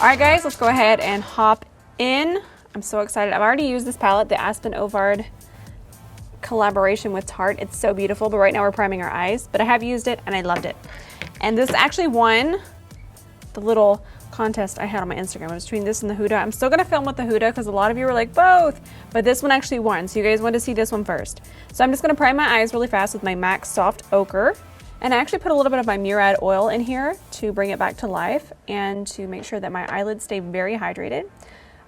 All right, guys, let's go ahead and hop in. I'm so excited. I've already used this palette, the Aspyn Ovard collaboration with Tarte. It's so beautiful, but right now we're priming our eyes, but I have used it and I loved it. And this actually won the little contest I had on my Instagram. It was between this and the Huda. I'm still gonna film with the Huda because a lot of you were like both, but this one actually won. So you guys want to see this one first. So I'm just gonna prime my eyes really fast with my MAC Soft Ochre. And I actually put a little bit of my Murad oil in here to bring it back to life and to make sure that my eyelids stay very hydrated.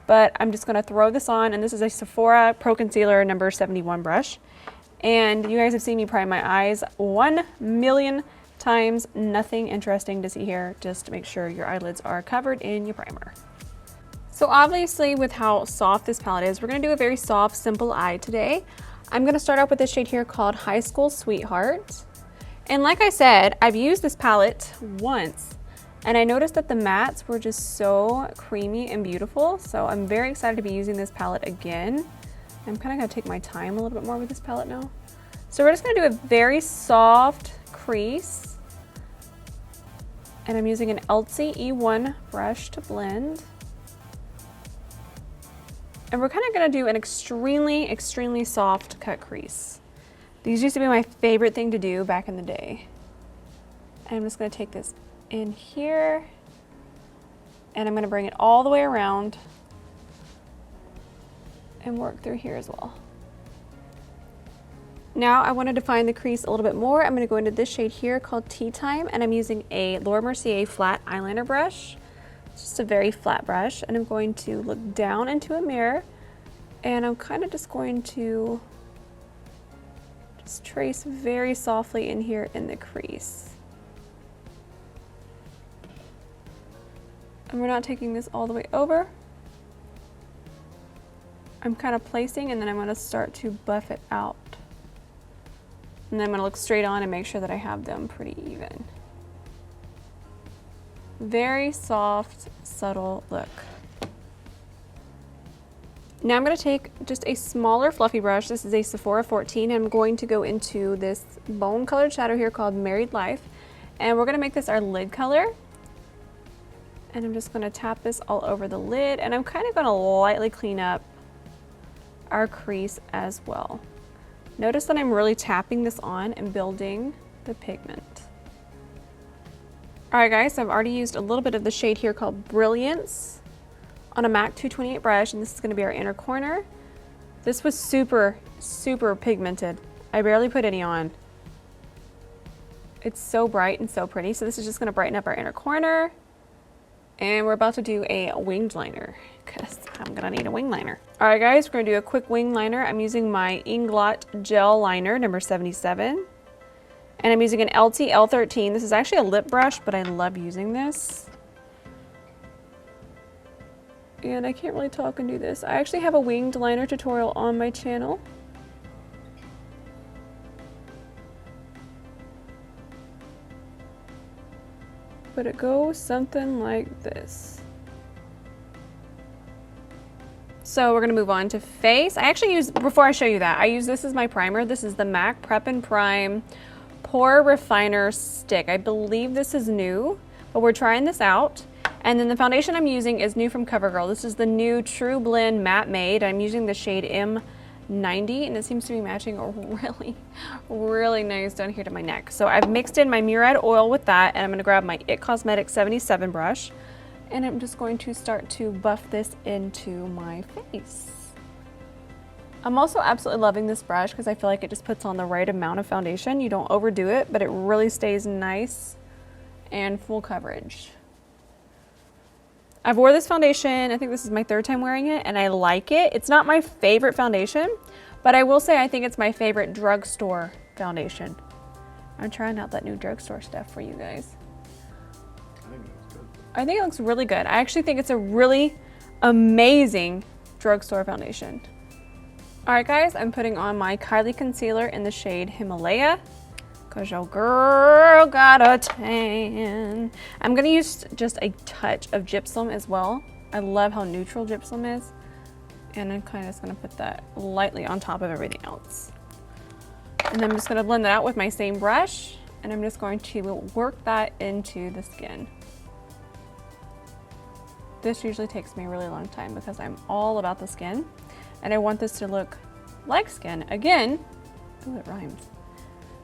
But I'm just gonna throw this on, and this is a Sephora Pro Concealer number 71 brush. And you guys have seen me prime my eyes 1,000,000 times. Nothing interesting to see here, just to make sure your eyelids are covered in your primer. So obviously with how soft this palette is, we're gonna do a very soft, simple eye today. I'm gonna start out with this shade here called High School Sweetheart. And like I said, I've used this palette once and I noticed that the mattes were just so creamy and beautiful. So I'm very excited to be using this palette again. I'm kind of gonna take my time a little bit more with this palette now. So we're just gonna do a very soft crease. And I'm using an Elsie E1 brush to blend. And we're kind of gonna do an extremely, extremely soft cut crease. These used to be my favorite thing to do back in the day. And I'm just gonna take this in here and I'm gonna bring it all the way around and work through here as well. Now I want to define the crease a little bit more. I'm gonna go into this shade here called Tea Time, and I'm using a Laura Mercier flat eyeliner brush. It's just a very flat brush, and I'm going to look down into a mirror and I'm kind of just going to trace very softly in here in the crease. And we're not taking this all the way over. I'm kind of placing and then I'm going to start to buff it out. And then I'm going to look straight on and make sure that I have them pretty even. Very soft, subtle look. Now I'm going to take just a smaller fluffy brush. This is a Sephora 14 and I'm going to go into this bone colored shadow here called Married Life, and we're going to make this our lid color. And I'm just going to tap this all over the lid, and I'm kind of going to lightly clean up our crease as well. Notice that I'm really tapping this on and building the pigment. All right guys, so I've already used a little bit of the shade here called Brilliance on a MAC 228 brush, and this is going to be our inner corner. This was super, super pigmented. I barely put any on. It's so bright and so pretty. So this is just going to brighten up our inner corner. And we're about to do a winged liner because I'm going to need a wing liner. All right guys, we're going to do a quick wing liner. I'm using my Inglot Gel Liner number 77. And I'm using an LT L13. This is actually a lip brush, but I love using this. And I can't really talk and do this. I actually have a winged liner tutorial on my channel. But it goes something like this. So we're gonna move on to face. I actually use, before I show you that, I use this as my primer. This is the MAC Prep and Prime Pore Refiner Stick. I believe this is new, but we're trying this out. And then the foundation I'm using is new from CoverGirl. This is the new TruBlend Matte Made. I'm using the shade M90, and it seems to be matching really, really nice down here to my neck. So I've mixed in my Murad oil with that, and I'm gonna grab my IT Cosmetics 77 brush, and I'm just going to start to buff this into my face. I'm also absolutely loving this brush because I feel like it just puts on the right amount of foundation. You don't overdo it, but it really stays nice and full coverage. I've wore this foundation, I think this is my third time wearing it, and I like it. It's not my favorite foundation, but I will say I think it's my favorite drugstore foundation. I'm trying out that new drugstore stuff for you guys. I think it looks good. I think it looks really good. I actually think it's a really amazing drugstore foundation. All right guys, I'm putting on my Kylie concealer in the shade Himalaya, cause your girl got a tan. I'm gonna use just a touch of gypsum as well. I love how neutral gypsum is. And I'm kind of just gonna put that lightly on top of everything else. And then I'm just gonna blend that out with my same brush, and I'm just going to work that into the skin. This usually takes me a really long time because I'm all about the skin and I want this to look like skin. Again, ooh, it rhymes.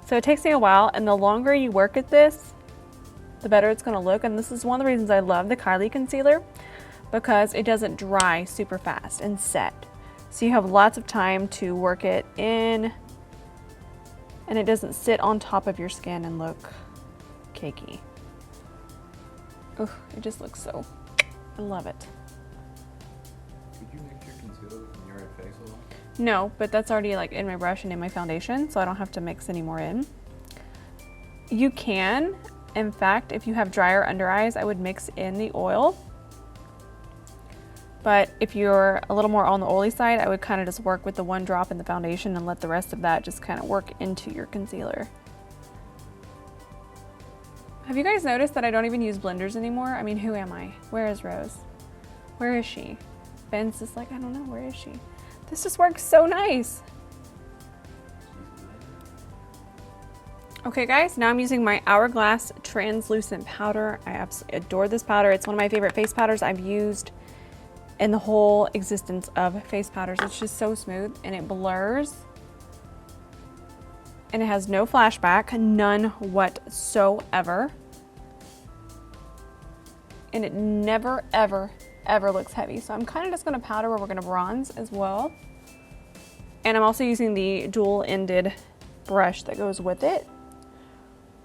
So it takes me a while, and the longer you work at this, the better it's gonna look. And this is one of the reasons I love the Kylie concealer, because it doesn't dry super fast and set. So you have lots of time to work it in, and it doesn't sit on top of your skin and look cakey. Ooh, it just looks so, I love it. Could you mix your concealer with your face a lot? No, but that's already like in my brush and in my foundation, so I don't have to mix any more in. You can, in fact, if you have drier under eyes, I would mix in the oil. But if you're a little more on the oily side, I would kind of just work with the one drop in the foundation and let the rest of that just kind of work into your concealer. Have you guys noticed that I don't even use blenders anymore? I mean, who am I? Where is Rose? Where is she? Ben's just like, I don't know, where is she? This just works so nice. Okay guys, now I'm using my Hourglass translucent powder. I absolutely adore this powder. It's one of my favorite face powders I've used in the whole existence of face powders. It's just so smooth and it blurs. And it has no flashback, none whatsoever. And it never, ever, ever looks heavy. So I'm kind of just gonna powder where we're gonna bronze as well. And I'm also using the dual-ended brush that goes with it.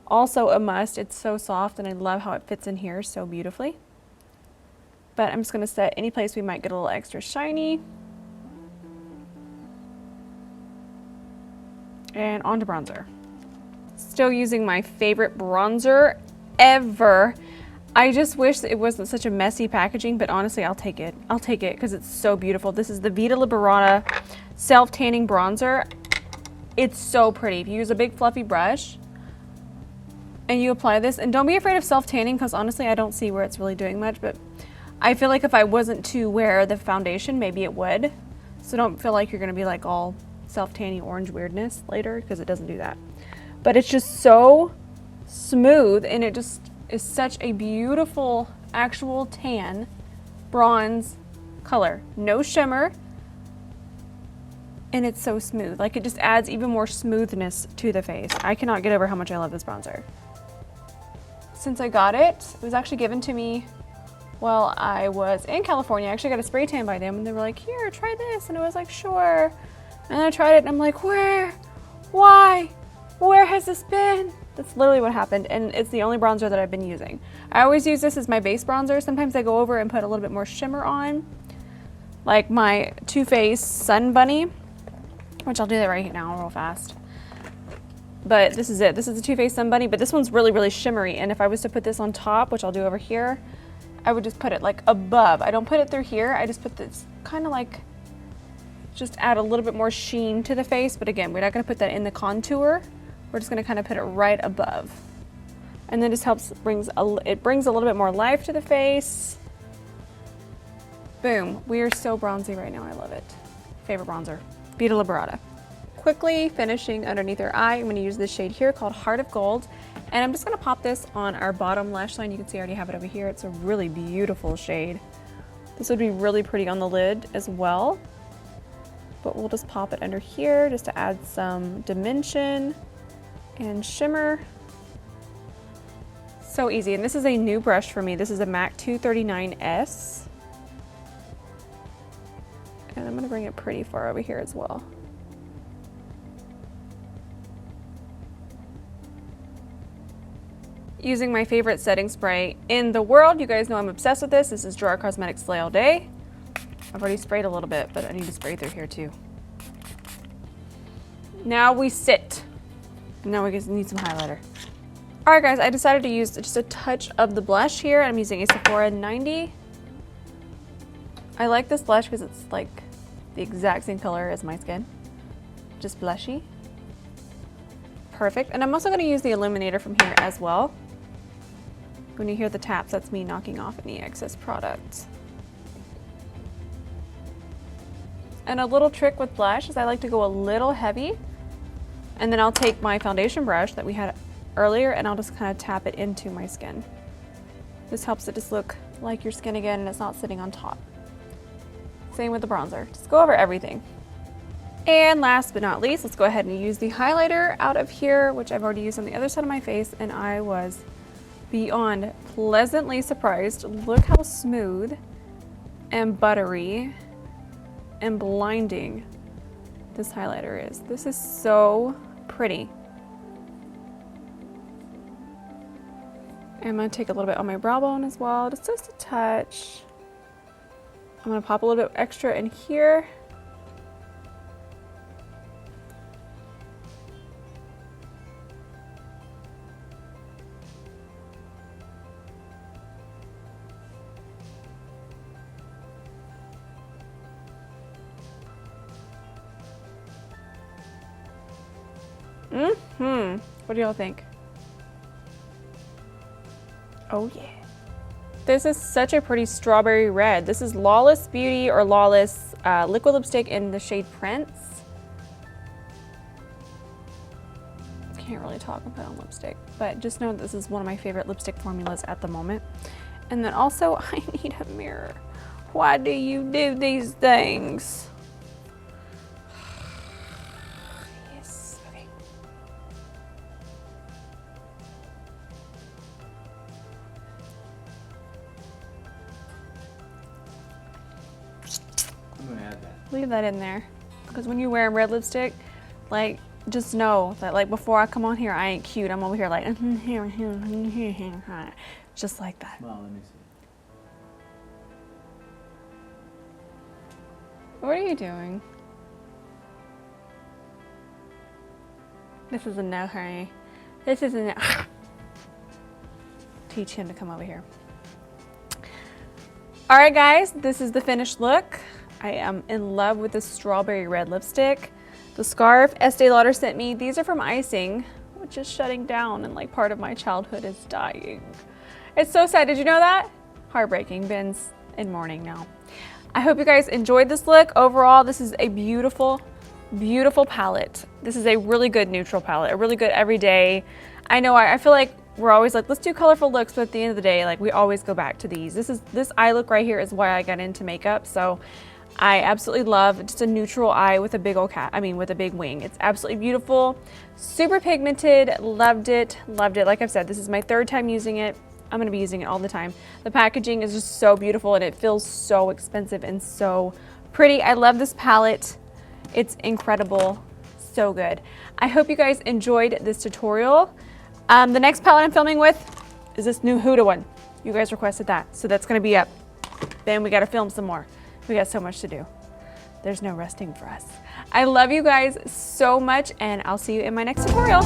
Also a must, it's so soft and I love how it fits in here so beautifully. But I'm just gonna set any place we might get a little extra shiny. And onto bronzer. Still using my favorite bronzer ever. I just wish it wasn't such a messy packaging, but honestly, I'll take it. I'll take it because it's so beautiful. This is the Vita Liberata self-tanning bronzer. It's so pretty. If you use a big fluffy brush and you apply this, and don't be afraid of self-tanning because honestly, I don't see where it's really doing much, but I feel like if I wasn't to wear the foundation, maybe it would. So don't feel like you're gonna be like all self-tanning orange weirdness later because it doesn't do that. But it's just so smooth and it just is such a beautiful actual tan bronze color. No shimmer. And it's so smooth. Like it just adds even more smoothness to the face. I cannot get over how much I love this bronzer. Since I got it, it was actually given to me while I was in California. I actually got a spray tan by them and they were like, here, try this. And I was like, sure. And I tried it and I'm like, where? Why? Where has this been? That's literally what happened, and it's the only bronzer that I've been using. I always use this as my base bronzer. Sometimes I go over and put a little bit more shimmer on, like my TooFaced Sun Bunny, which I'll do that right now real fast. But this is it. This is the TooFaced Sun Bunny, but this one's really, really shimmery, and if I was to put this on top, which I'll do over here, I would just put it like above. I don't put it through here. I just put this kind of like, just add a little bit more sheen to the face, but again, we're not gonna put that in the contour. We're just gonna kind of put it right above. And then just helps, it brings a little bit more life to the face. Boom, we are so bronzy right now, I love it. Favorite bronzer, Vita Liberata. Quickly finishing underneath our eye, I'm gonna use this shade here called Heart of Gold. And I'm just gonna pop this on our bottom lash line. You can see I already have it over here. It's a really beautiful shade. This would be really pretty on the lid as well. But we'll just pop it under here just to add some dimension and shimmer. So easy, and this is a new brush for me. This is a MAC 239S. And I'm gonna bring it pretty far over here as well. Using my favorite setting spray in the world. You guys know I'm obsessed with this. This is Gerard Cosmetics Slay All Day. I've already sprayed a little bit, but I need to spray through here too. Now we sit. Now we just need some highlighter. All right guys, I decided to use just a touch of the blush here. I'm using a Sephora 90. I like this blush because it's like the exact same color as my skin. Just blushy. Perfect. And I'm also gonna use the illuminator from here as well. When you hear the taps, that's me knocking off any excess product. And a little trick with blush is I like to go a little heavy, and then I'll take my foundation brush that we had earlier and I'll just kind of tap it into my skin. This helps it just look like your skin again and it's not sitting on top. Same with the bronzer. Just go over everything. And last but not least, let's go ahead and use the highlighter out of here, which I've already used on the other side of my face, and I was beyond pleasantly surprised. Look how smooth and buttery and blinding this highlighter is. This is so pretty. I'm gonna take a little bit on my brow bone as well, just a touch. I'm gonna pop a little bit extra in here. What do y'all think? Oh yeah. This is such a pretty strawberry red. This is Lawless Beauty or Lawless liquid lipstick in the shade Prince. Can't really talk about on lipstick, but just know this is one of my favorite lipstick formulas at the moment. And then also, I need a mirror. Why do you do these things? Yes, okay. I'm gonna add that. Leave that in there, because when you wear red lipstick, like, just know that, like, before I come on here, I ain't cute. I'm over here like, just like that. Well, let me see. What are you doing? This is a no, honey. This is a no. Teach him to come over here. All right, guys, this is the finished look. I am in love with this strawberry red lipstick. The scarf Estee Lauder sent me, these are from icing, which is shutting down and like part of my childhood is dying. It's so sad, did you know that? Heartbreaking, Ben's in mourning now. I hope you guys enjoyed this look. Overall, this is a beautiful, beautiful palette. This is a really good neutral palette, a really good everyday. I know I feel like we're always like, let's do colorful looks, but at the end of the day, like we always go back to these. This eye look right here is why I got into makeup. So I absolutely love just a neutral eye with a big old with a big wing. It's absolutely beautiful, super pigmented, loved it, loved it. Like I've said, this is my third time using it. I'm gonna be using it all the time. The packaging is just so beautiful and it feels so expensive and so pretty. I love this palette. It's incredible, so good. I hope you guys enjoyed this tutorial. The next palette I'm filming with is this new Huda one. You guys requested that, so that's gonna be up. Then we gotta film some more. We got so much to do. There's no resting for us. I love you guys so much and I'll see you in my next tutorial.